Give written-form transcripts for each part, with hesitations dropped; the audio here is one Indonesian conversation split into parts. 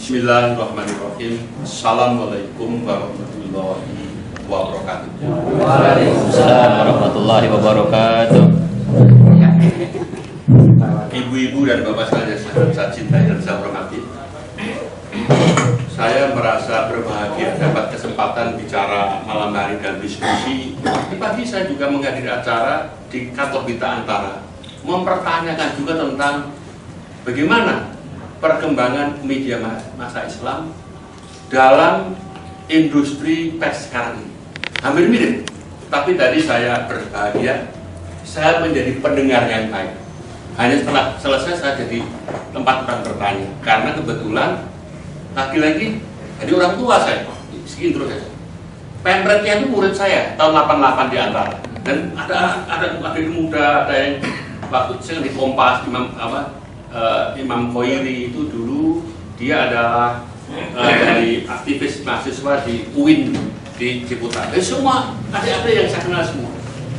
Bismillahirrahmanirrahim. Assalamualaikum warahmatullahi wabarakatuh. Waalaikumsalam warahmatullahi wabarakatuh. Ibu-ibu dan bapak sekalian saya cintai dan saya hormati. Saya merasa berbahagia dapat kesempatan bicara malam hari dan diskusi. Di pagi saya juga menghadiri acara di kantor Berita Antara, mempertanyakan juga tentang bagaimana perkembangan media masa Islam dalam industri pers sekarang ini. Hampir mirip, tapi tadi saya berbahagia, saya menjadi pendengar yang baik. Hanya setelah selesai saya jadi tempat orang bertanya, karena kebetulan lagi-lagi jadi orang tua saya, sekian terus saja. Pemretnya itu murid saya tahun 88 di Antara, dan ada adik muda, ada yang waktu saya di Kompas, Imam Khoiri itu dulu dia adalah dari aktivis mahasiswa di UIN di Ciputat. Semua adik-adik yang saya kenal semua.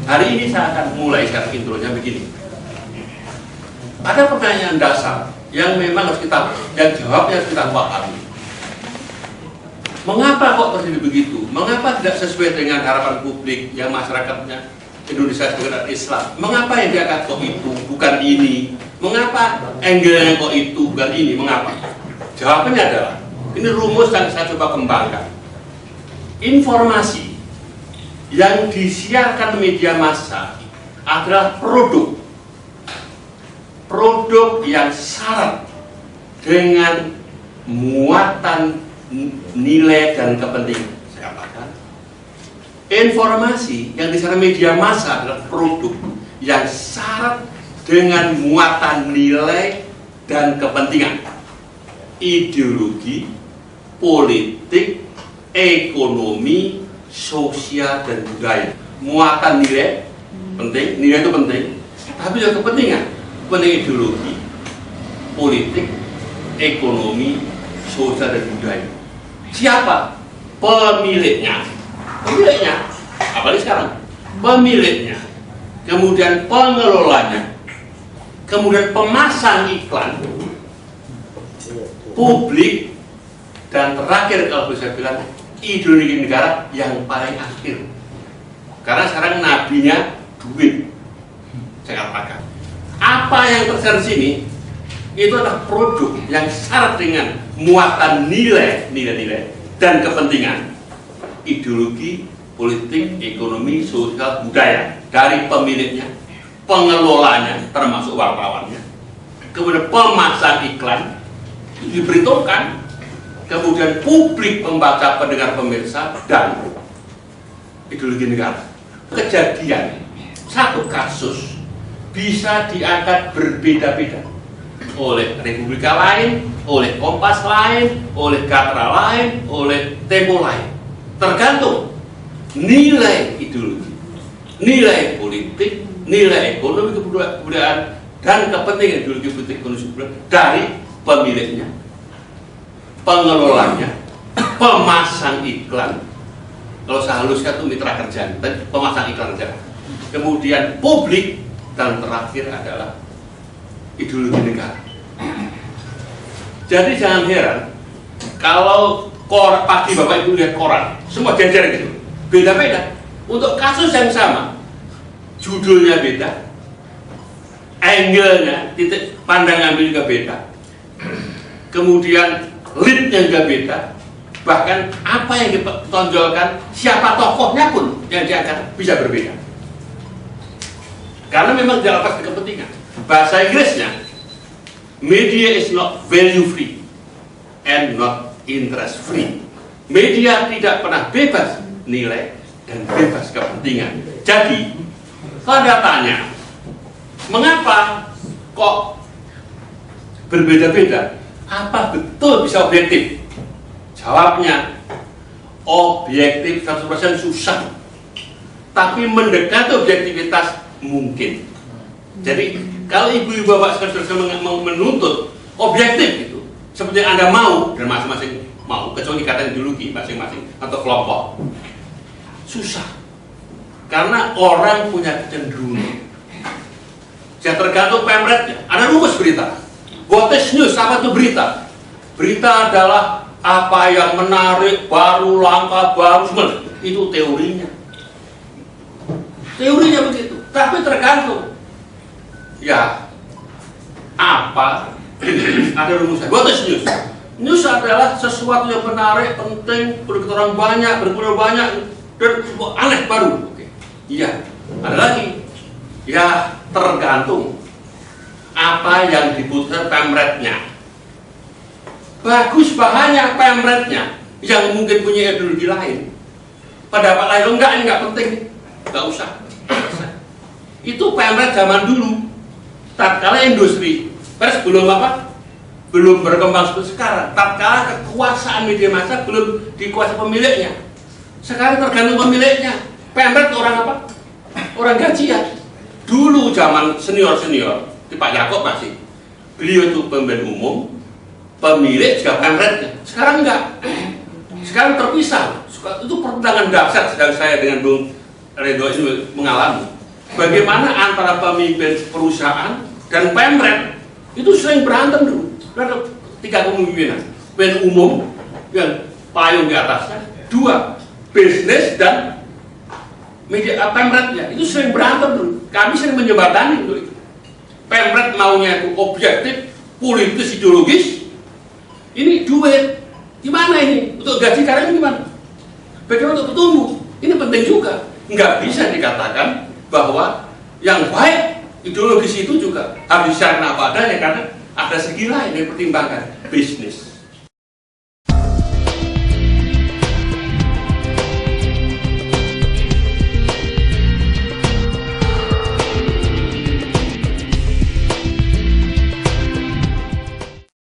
Hari ini saya akan mulai sekarang intronya begini. Ada pertanyaan dasar yang memang harus kita, dan jawabnya harus kita pahami. Mengapa kok terjadi begitu? Mengapa tidak sesuai dengan harapan publik yang masyarakatnya Indonesia sebagai Islam? Mengapa yang diangkat kok itu bukan ini? Mengapa angle-nya kok itu bukan ini? Mengapa? Jawabannya adalah, ini rumus yang saya coba kembangkan. Informasi yang disiarkan media massa adalah produk yang syarat dengan muatan nilai dan kepentingan. Saya katakan, informasi yang disiarkan media massa adalah produk yang syarat dengan muatan nilai dan kepentingan, ideologi, politik, ekonomi, sosial, dan budaya. Muatan nilai penting, nilai itu penting, tapi juga kepentingan, ideologi, politik, ekonomi, sosial, dan budaya. Siapa? Pemiliknya. Pemiliknya, apalagi sekarang, pemiliknya, kemudian pengelolanya, kemudian pemasang iklan, publik, dan terakhir kalau bisa bilang ideologi negara yang paling akhir. Karena sekarang nabinya duit. Saya katakan, apa yang terjadi di sini itu adalah produk yang syarat dengan muatan nilai dan kepentingan, ideologi, politik, ekonomi, sosial, budaya dari pemiliknya, pengelolanya, termasuk wartawannya, kemudian pemasang iklan diberitahukan, kemudian publik, membaca, pendengar, pemirsa, dan ideologi negara. Kejadian satu kasus bisa diangkat berbeda-beda oleh Republika lain, oleh Kompas lain, oleh Gatra lain, oleh Tempo lain, tergantung nilai ideologi, nilai politik, nilai ekonomi, kebudayaan, dan kepentingan ideologi politik ekonomi dari pemiliknya, pengelolanya, pemasang iklan, kalau saya haluskan itu mitra kerja, pemasang iklan kerja, kemudian publik, dan terakhir adalah ideologi negara. Jadi jangan heran kalau pagi bapak ibu lihat koran, semua jajar gitu, beda-beda. Untuk kasus yang sama, judulnya beda, angle-nya, titik pandang ambil juga beda, kemudian lead-nya juga beda, bahkan apa yang ditonjolkan, siapa tokohnya pun yang diangkat bisa berbeda. Karena memang tidak lepas dari kepentingan. Bahasa Inggrisnya, media is not value free and not interest free. Media tidak pernah bebas nilai dan bebas kepentingan. Jadi, kalau Anda tanya, mengapa kok berbeda-beda? Apa betul bisa objektif? Jawabnya, objektif 100% susah, tapi mendekati objektivitas mungkin. Jadi kalau ibu-ibu bapak sekalian menuntut objektif itu seperti yang Anda mau, dan masing-masing mau, kecuali kata ideologi masing-masing atau kelompok, susah. Karena orang punya kecenderungan. Saya tergantung pemretnya. Ada rumus berita. What is news? Apa itu berita? Berita adalah apa yang menarik, baru, langka, baru, semua. Itu teorinya. Teorinya begitu. Tapi tergantung. Ya, apa? Ada rumusnya. What is news? News adalah sesuatu yang menarik, penting, berikut orang banyak, berkumpul banyak, dan aneh baru. Oke. Iya. Ada lagi. Ya, tergantung apa yang dibutuhkan pemretnya. Bagus bahannya pemretnya yang mungkin punya ideologi lain. Pendapat lain, enggak, ini enggak penting, enggak usah. Itu pemret zaman dulu. Tatkala industri pers belum apa? Belum berkembang seperti sekarang. Tatkala kekuasaan media massa belum dikuasai pemiliknya. Sekarang tergantung pemiliknya. Pemret orang apa? Orang gajian. Dulu zaman senior-senior, di Pak Yakob masih. Beliau itu pemimpin umum, pemilik juga pemretnya. Sekarang enggak. Sekarang terpisah. Itu pertentangan dasar sedang saya dengan Bung Ridho ini mengalami. Bagaimana antara pemimpin perusahaan dan pemret itu sering berantem dulu. Ada 3 kepemimpinan. Pemimpin umum yang payung di atasnya, 2 bisnis dan media pemretnya itu sering berantem dulu. Kami sering menjembatani untuk itu. Pemret maunya itu objektif, politis, ideologis. Ini duit, gimana ini? Untuk gaji karyawan gimana? Bagaimana untuk bertumbuh? Ini penting juga. Nggak bisa dikatakan bahwa yang baik ideologis itu juga harus dicari apa adanya karena ada segi lain yang dipertimbangkan bisnis.